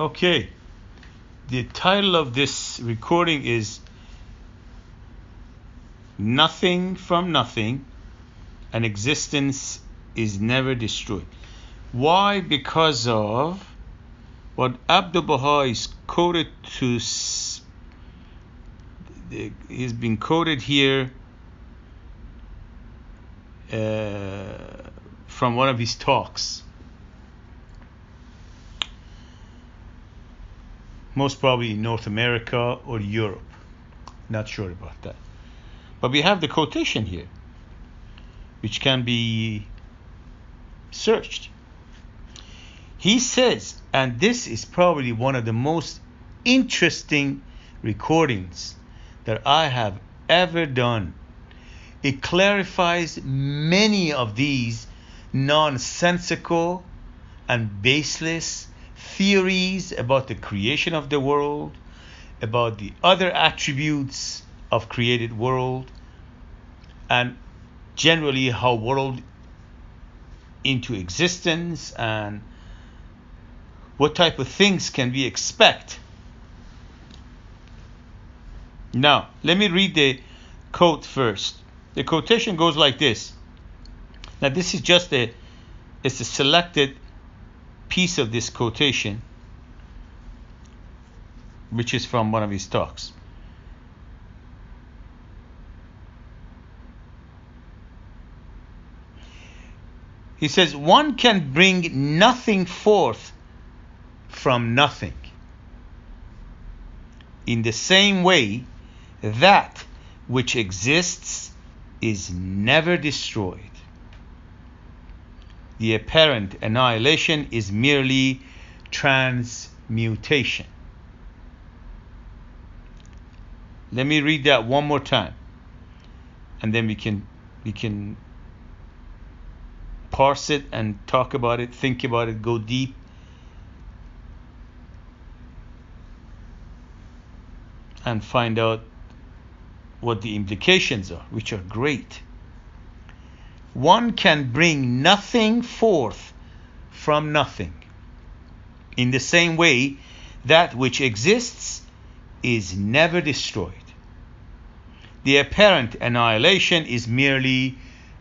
Okay, the title of this recording is Nothing from Nothing, and Existence is Never Destroyed. Why? Because of what Abdul-Baha is quoted to, he's been quoted here from one of his talks. Most probably in North America or Europe. Not sure about that. But we have the quotation here, which can be searched. He says, and this is probably one of the most interesting recordings that I have ever done. It clarifies many of these nonsensical and baseless theories about the creation of the world, about the other attributes of created world, and generally how world into existence and what type of things can we expect. Now, let me read the quote first. The quotation goes like this. Now, this is just it's a selected piece of this quotation, which is from one of his talks. He says, one can bring nothing forth from nothing. In the same way, that which exists is never destroyed. The apparent annihilation is merely transmutation. Let me read that one more time, and then we can parse it and talk about it, think about it, go deep. And find out what the implications are, which are great. One can bring nothing forth from nothing. In the same way, that which exists is never destroyed. The apparent annihilation is merely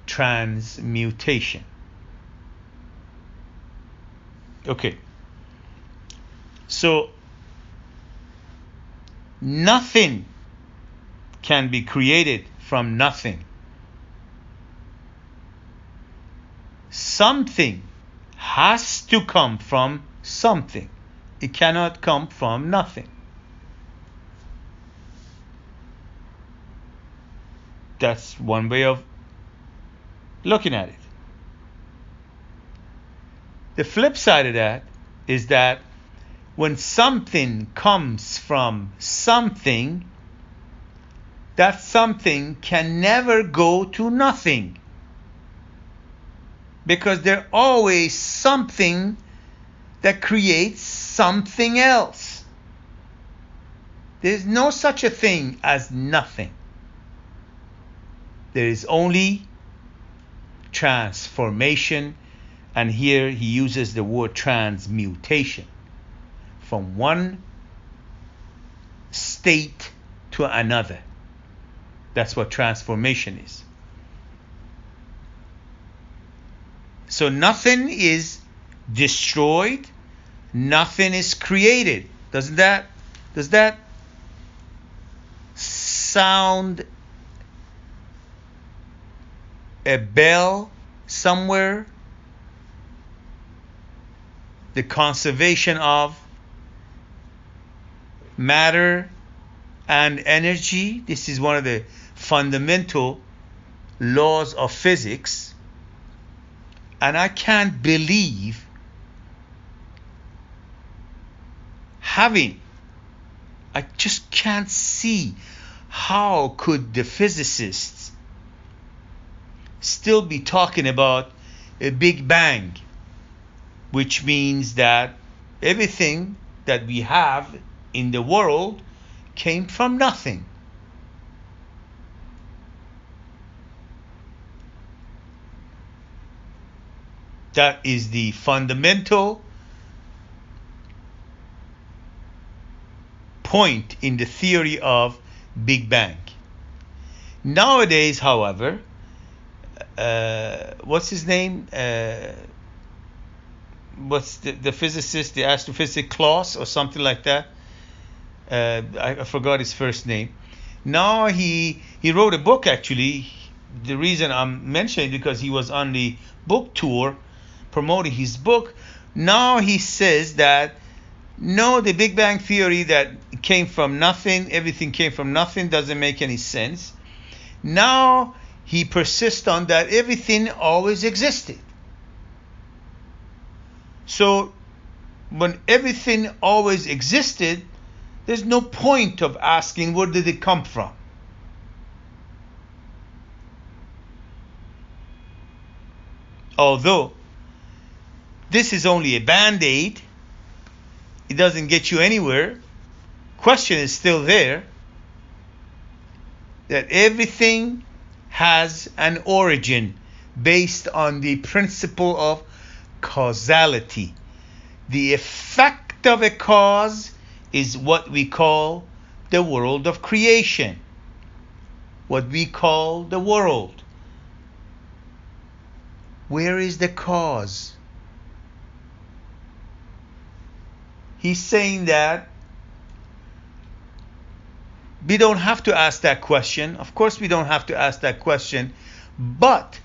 transmutation. Okay. So, nothing can be created from nothing. Something has to come from something. It cannot come from nothing. That's one way of looking at it. The flip side of that is that when something comes from something, that something can never go to nothing. Because there's always something that creates something else. There's no such a thing as nothing. There is only transformation, and here he uses the word transmutation. From one state to another. That's what transformation is. So nothing is destroyed, nothing is created. Does that sound a bell somewhere? The conservation of matter and energy. This is one of the fundamental laws of physics. And I can't believe I just can't see how could the physicists still be talking about a Big Bang, which means that everything that we have in the world came from nothing. That is the fundamental point in the theory of Big Bang. Nowadays, however, what's his name? What's the physicist, the astrophysicist, Klaus or something like that? I forgot his first name. Now he wrote a book, actually. The reason I'm mentioning it because he was on the book tour promoting his book. Now he says that no, the Big Bang theory that came from nothing, everything came from nothing, doesn't make any sense. Now he persists on that everything always existed. So when everything always existed, there's no point of asking where did it come from. Although this is only a band-aid, it doesn't get you anywhere. Question is still there, that everything has an origin based on the principle of causality. The effect of a cause is what we call the world of creation. What we call the world. Where is the cause? He's saying that we don't have to ask that question. Of course we don't have to ask that question. But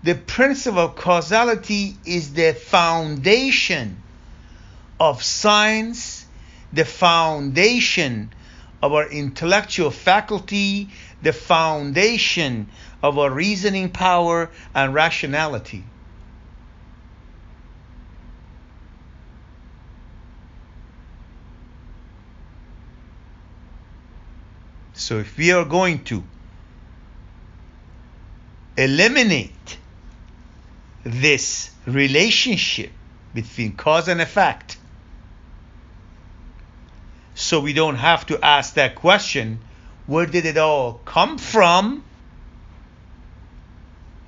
the principle of causality is the foundation of science, the foundation of our intellectual faculty, the foundation of our reasoning power and rationality. So if we are going to eliminate this relationship between cause and effect, so we don't have to ask that question, where did it all come from?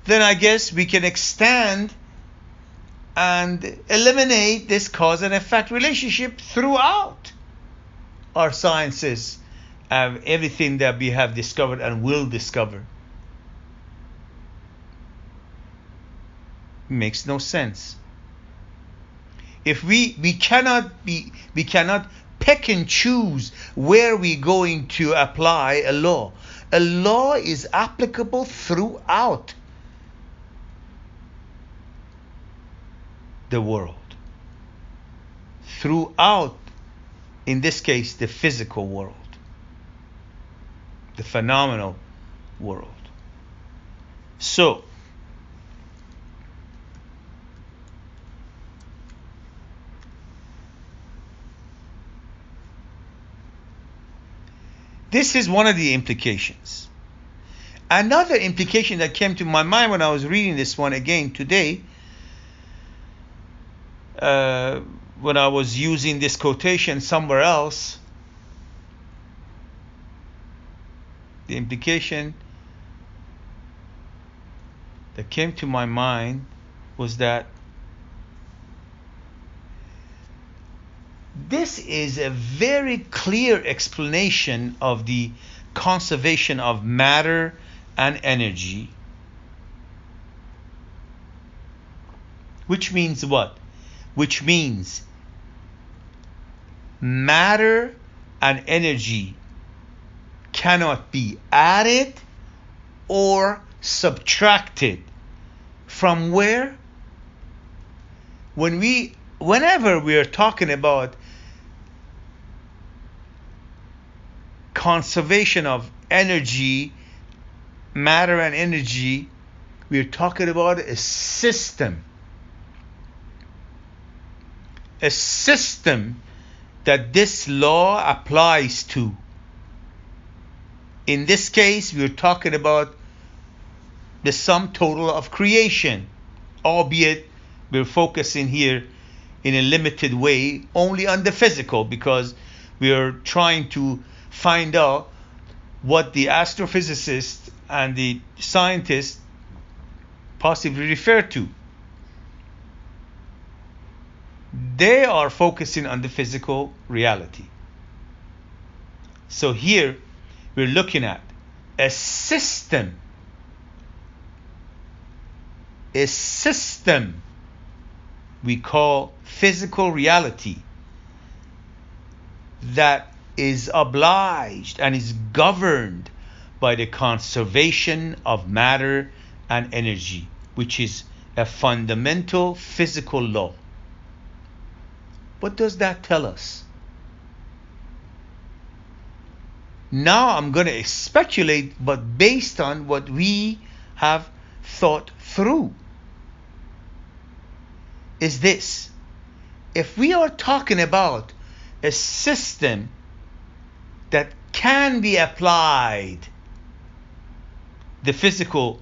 Then I guess we can extend and eliminate this cause and effect relationship throughout our sciences, everything that we have discovered and will discover. Makes no sense. If we cannot pick and choose where we're going to apply a law. A law is applicable throughout the world. Throughout, in this case, the physical world. The phenomenal world. So, this is one of the implications. Another implication that came to my mind when I was reading this one again today, when I was using this quotation somewhere else, the implication that came to my mind was that this is a very clear explanation of the conservation of matter and energy. Which means what? Which means matter and energy cannot be added or subtracted. From where? Whenever we are talking about conservation of energy, matter and energy, we are talking about a system. A system that this law applies to. In this case, we're talking about the sum total of creation, albeit we're focusing here in a limited way only on the physical, because we are trying to find out what the astrophysicists and the scientists possibly refer to. They are focusing on the physical reality. So here we're looking at a system we call physical reality that is obliged and is governed by the conservation of matter and energy, which is a fundamental physical law. What does that tell us? Now I'm going to speculate, but based on what we have thought through, is this. If we are talking about a system that can be applied, the physical,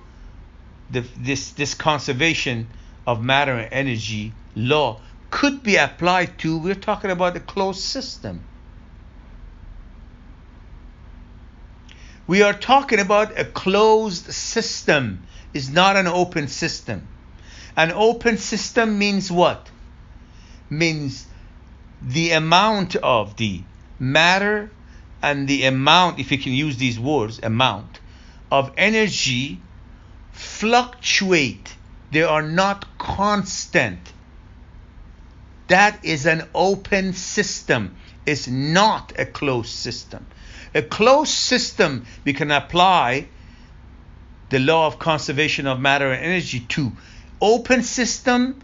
this conservation of matter and energy law could be applied to, we're talking about a closed system. We are talking about a closed system. It's not an open system. An open system means what? Means the amount of the matter and the amount, if you can use these words, amount of energy fluctuate. They are not constant. That is an open system. It's not a closed system. A closed system, we can apply the law of conservation of matter and energy to. Open system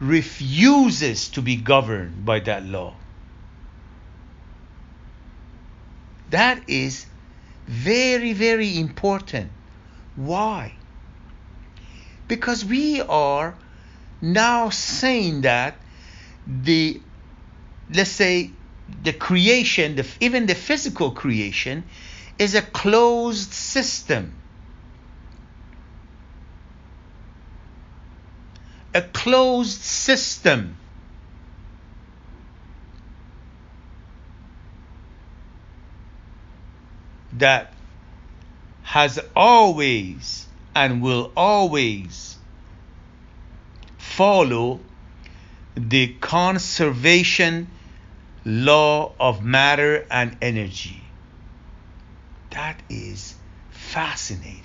refuses to be governed by that law. That is very, very important. Why? Because we are now saying that let's say the creation, even the physical creation, is a closed system. A closed system. That has always and will always follow the conservation law of matter and energy. That is fascinating.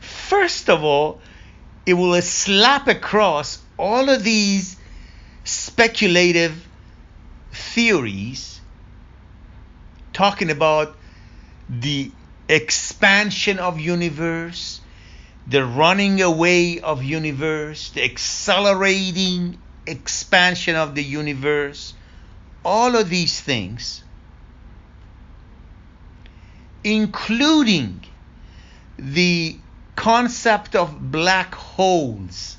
First of all, it will slap across all of these speculative theories talking about the expansion of universe, the running away of universe, the accelerating expansion of the universe, all of these things, including the concept of black holes.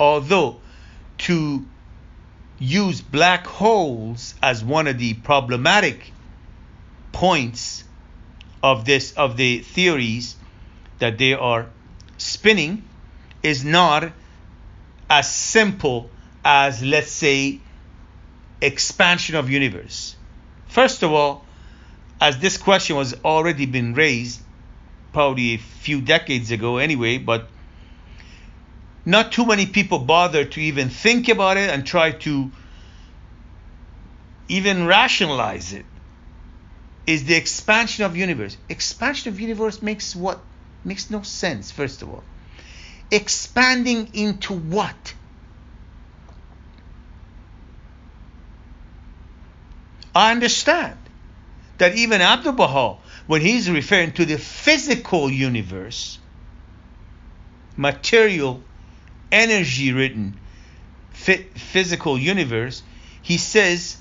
Although to use black holes as one of the problematic points of the theories that they are spinning is not as simple as, let's say, expansion of universe. First of all, as this question was already been raised probably a few decades ago anyway, but not too many people bother to even think about it and try to even rationalize it. Is the expansion of universe. Expansion of universe makes what? Makes no sense, first of all. Expanding into what? I understand that even Abdul-Baha, when he's referring to the physical universe, material, energy-ridden physical universe, he says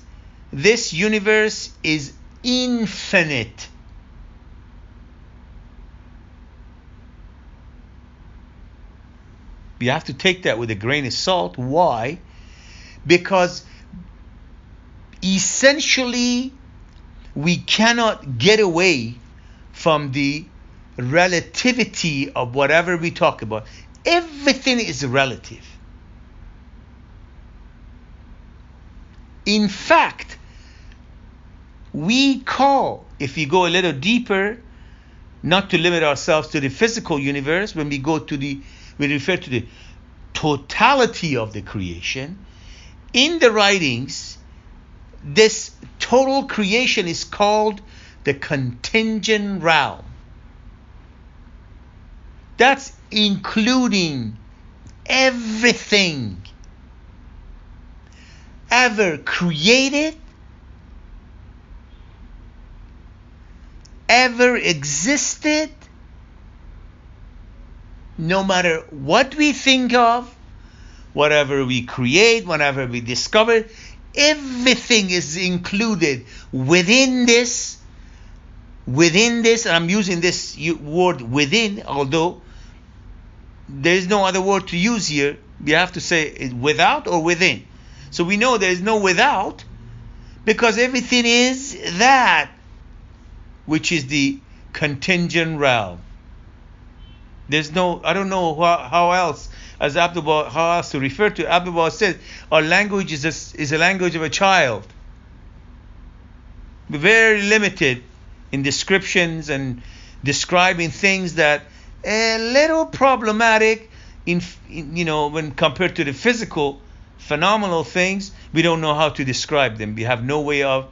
this universe is infinite. You have to take that with a grain of salt. Why? Because essentially we cannot get away from the relativity of whatever we talk about. Everything is relative. In fact, we call, if we go a little deeper, not to limit ourselves to the physical universe, when we go to we refer to the totality of the creation. In the writings, this total creation is called the contingent realm. That's including everything ever created, ever existed, no matter what we think of, whatever we create, whatever we discover, everything is included within this, and I'm using this word within, although there is no other word to use here. We have to say without or within. So we know there is no without, because everything is that which is the contingent realm. There's no, I don't know how else, as Abdul-Baha, how else to refer to. Abdul-Baha said, our language is a language of a child. We're very limited in descriptions and describing things that a little problematic in when compared to the physical phenomenal things. We don't know how to describe them. We have no way of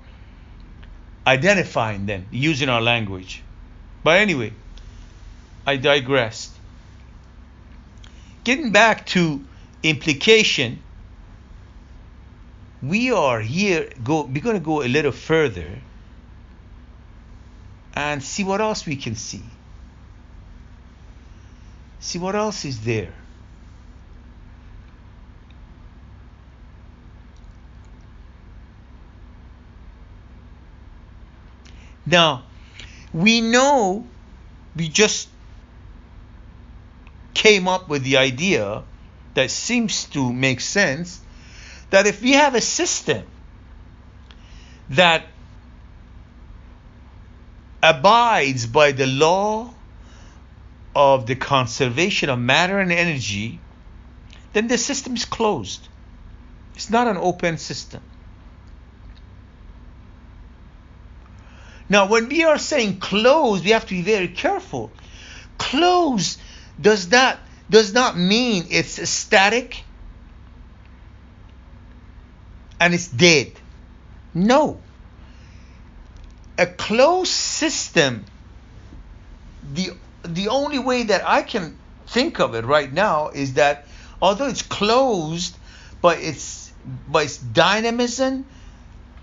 identifying them using our language. But anyway, I digressed. Getting back to implication, we are here we're going to go a little further and see what else we can see. See what else is there. Now, we know, we just came up with the idea that seems to make sense, that if we have a system that abides by the law of the conservation of matter and energy, then the system is closed. It's not an open system. Now, when we are saying closed, we have to be very careful. Closed does not mean it's static and it's dead. No. A closed system, the only way that I can think of it right now is that although it's closed, but its dynamism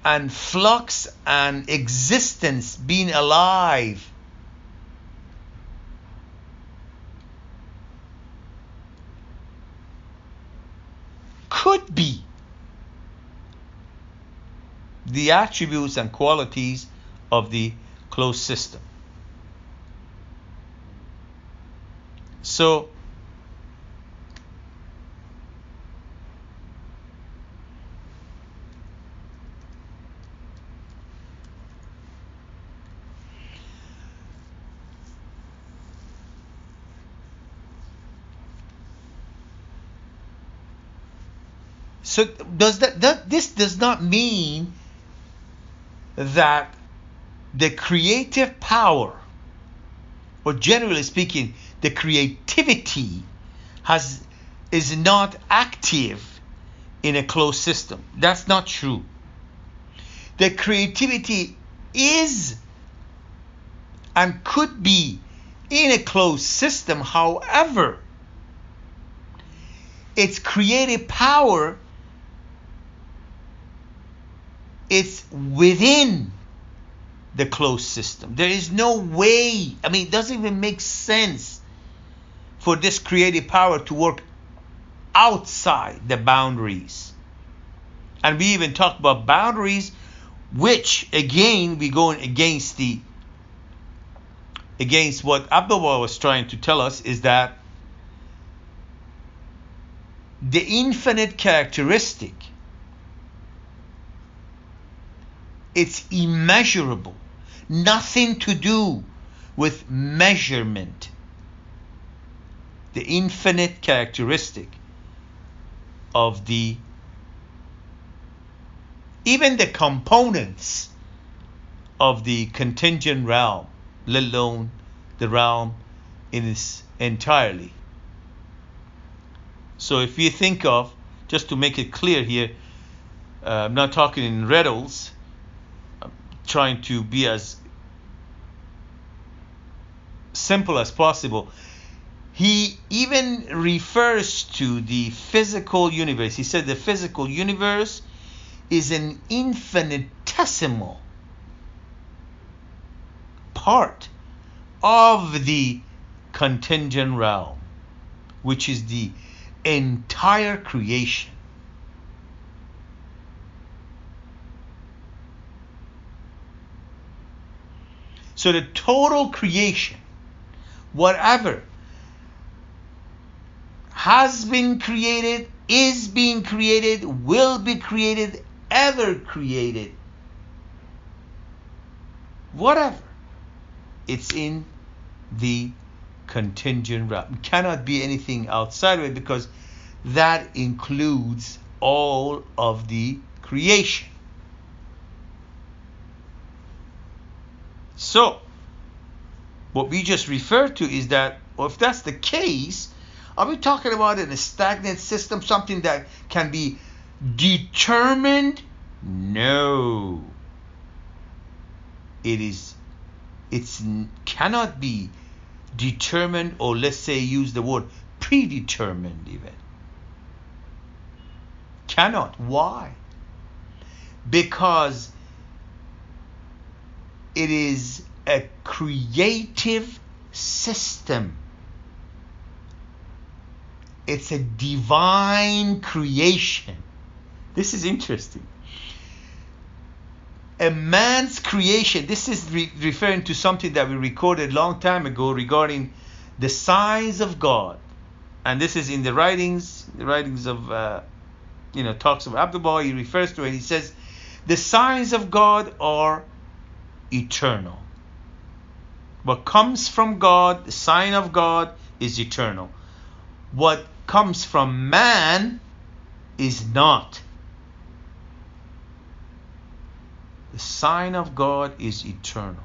and flux and existence being alive, could be the attributes and qualities of the closed system. So does this does not mean that the creative power, or generally speaking, the creativity is not active in a closed system. That's not true. The creativity is and could be in a closed system. However, its creative power, it's within the closed system. There is no way, it doesn't even make sense for this creative power to work outside the boundaries. And we even talk about boundaries, which again we go against what Abdul-Baha was trying to tell us, is that the infinite characteristic, it's immeasurable. Nothing to do with measurement. The infinite characteristic of even the components of the contingent realm, let alone the realm in its entirety. So if you think of, just to make it clear here, I'm not talking in riddles, I'm trying to be as simple as possible. He even refers to the physical universe. He said the physical universe is an infinitesimal part of the contingent realm, which is the entire creation. So the total creation, whatever has been created, is being created, will be created, ever created, whatever, it's in the contingent realm. It cannot be anything outside of it, because that includes all of the creation. So what we just referred to is that, well, if that's the case, are we talking about in a stagnant system, something that can be determined? No. It cannot be determined, or let's say use the word predetermined even. Cannot. Why? Because it is a creative system. It's a divine creation. This is interesting. A man's creation. This is referring to something that we recorded a long time ago regarding the signs of God. And this is in the writings of, talks of Abdul-Baha. He refers to it. He says, the signs of God are eternal. What comes from God, the sign of God, is eternal. What comes from man is not. The sign of God is eternal.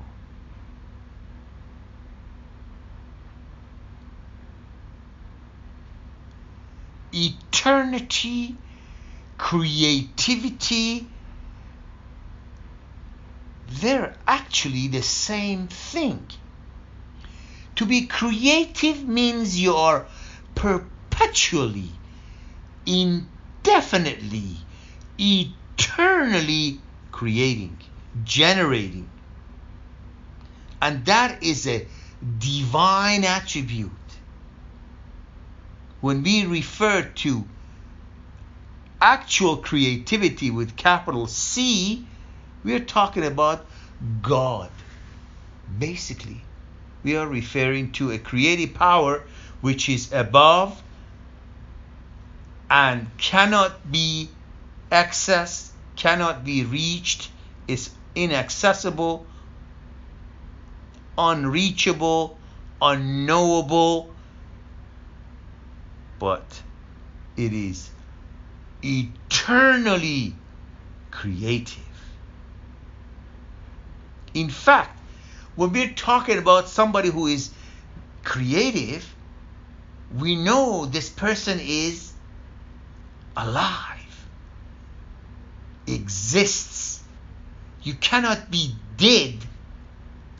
Eternity, creativity, they're actually the same thing. To be creative means you are perpetually, indefinitely, eternally creating, generating. And that is a divine attribute. When we refer to actual creativity with capital C, we are talking about God. Basically, we are referring to a creative power which is above and cannot be accessed, cannot be reached, is inaccessible, unreachable, unknowable, but it is eternally creative. In fact, when we're talking about somebody who is creative, we know this person is alive, exists. You cannot be dead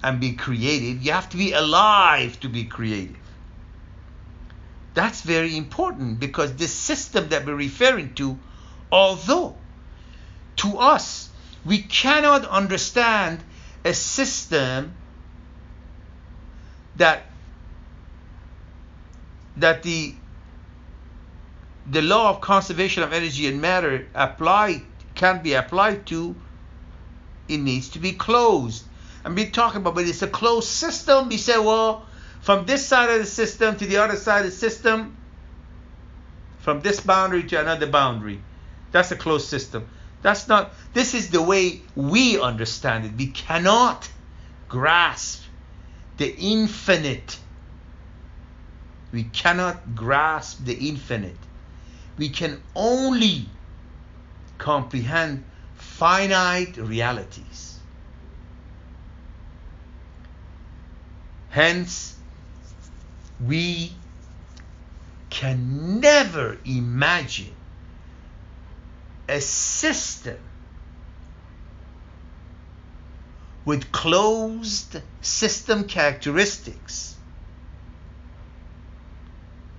and be creative. You have to be alive to be creative. That's very important, because this system that we're referring to, although to us we cannot understand a system that the law of conservation of energy and matter can be applied to, it needs to be closed. And we talk about, but it's a closed system. We say, well, from this side of the system to the other side of the system, from this boundary to another boundary, that's a closed system. That's not. This is the way we understand it. We cannot grasp the infinite. We cannot grasp the infinite. We can only comprehend finite realities. Hence, we can never imagine a system with closed system characteristics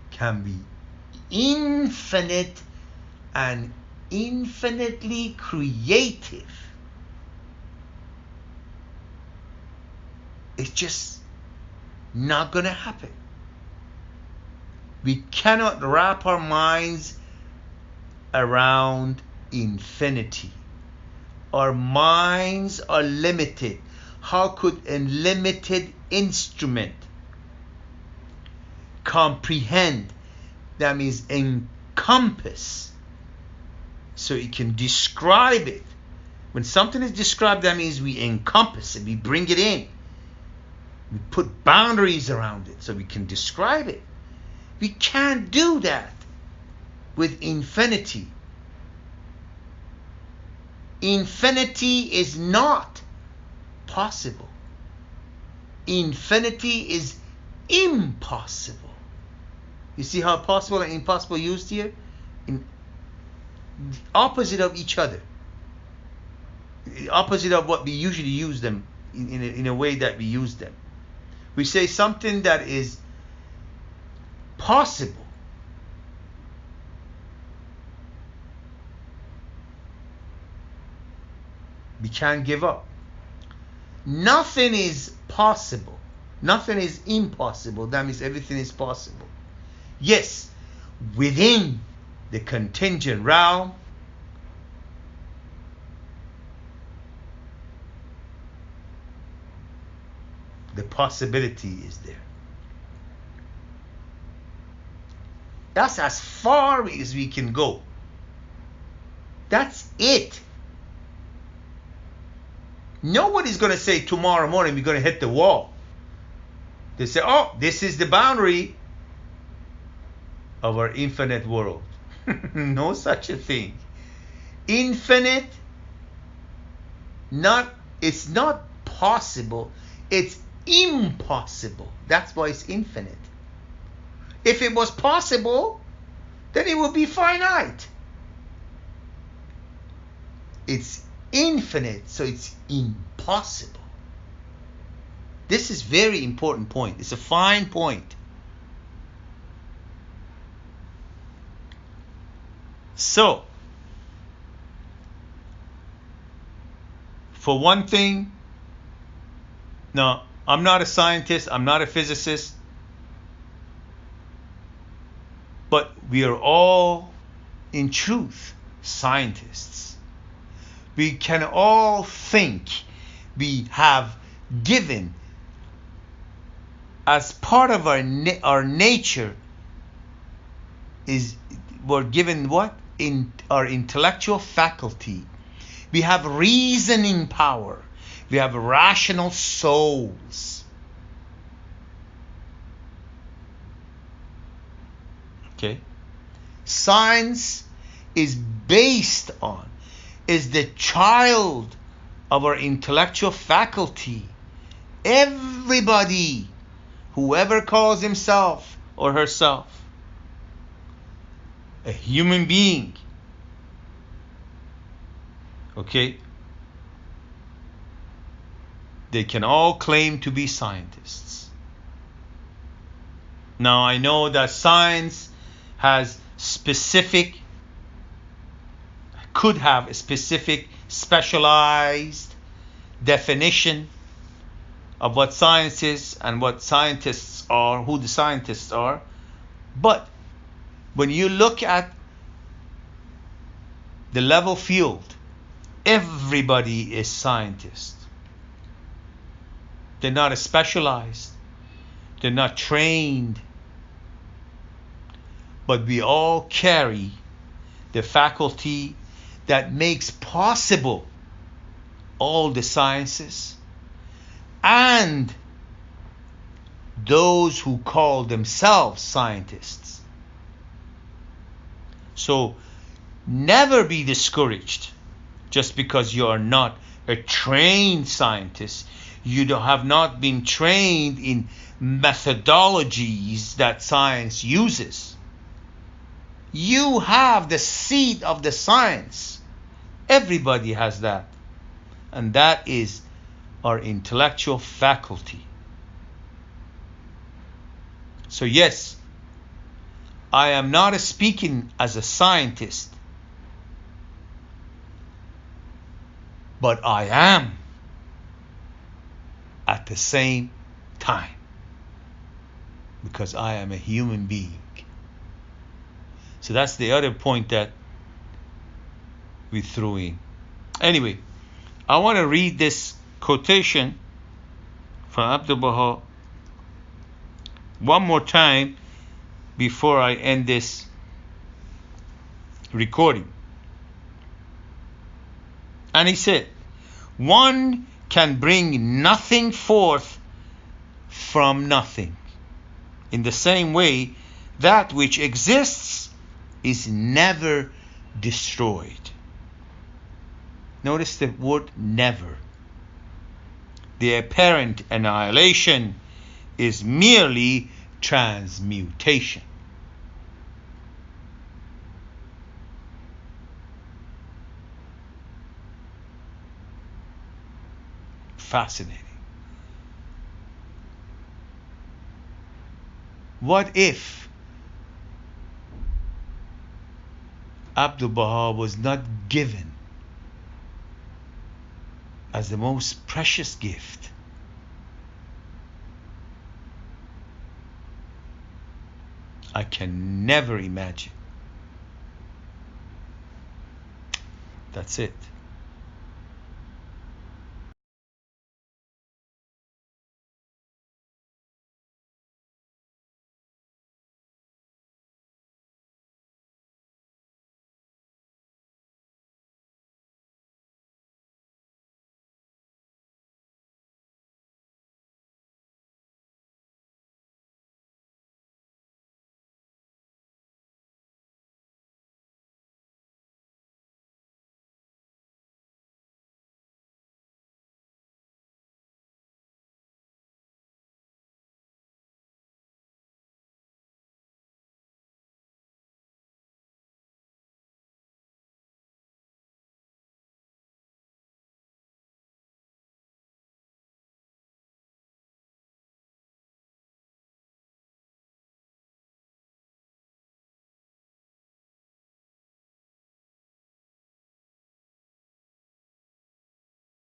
can be infinite and infinitely creative. It's just not going to happen. We cannot wrap our minds around infinity. Our minds are limited. How could a limited instrument comprehend? That means encompass. So it can describe it. When something is described, that means we encompass it. We bring it in. We put boundaries around it so we can describe it. We can't do that with infinity. Infinity is not possible. Infinity is impossible. You see how possible and impossible used here? In opposite of each other. Opposite of what we usually use them in a way that we use them. We say something that is possible. We can't give up. Nothing is possible. Nothing is impossible. That means everything is possible. Yes, within the contingent realm, the possibility is there. That's as far as we can go. That's it. Nobody's going to say tomorrow morning we're going to hit the wall. They say, oh, this is the boundary of our infinite world. No such a thing. Infinite, it's not possible. It's impossible. That's why it's infinite. If it was possible, then it would be finite. It's infinite, so it's impossible. This is very important point. It's a fine point. So, for one thing, no, I'm not a scientist, I'm not a physicist, but we are all, in truth, scientists. We can all think. We have given, as part of our nature, we're given what? In our intellectual faculty. We have reasoning power. We have rational souls. Okay? Science is based on, is the child of our intellectual faculty. Everybody, whoever calls himself or herself a human being, okay, they can all claim to be scientists. Now I know that science has could have a specific specialized definition of what science is and what scientists are, who the scientists are. But when you look at the level field, everybody is scientist. They're not specialized. They're not trained. But we all carry the faculty that makes possible all the sciences, and those who call themselves scientists. So never be discouraged just because you are not a trained scientist. You have not been trained in methodologies that science uses. You have the seed of the science. Everybody has that. And that is our intellectual faculty. So yes, I am not speaking as a scientist, but I am at the same time, because I am a human being. So that's the other point that we threw in. Anyway, I want to read this quotation from Abdul-Baha one more time before I end this recording. And he said, one can bring nothing forth from nothing. In the same way, that which exists is never destroyed. Notice the word never. The apparent annihilation is merely transmutation. Fascinating. What if Abdul-Baha was not given as the most precious gift I can never imagine. That's it.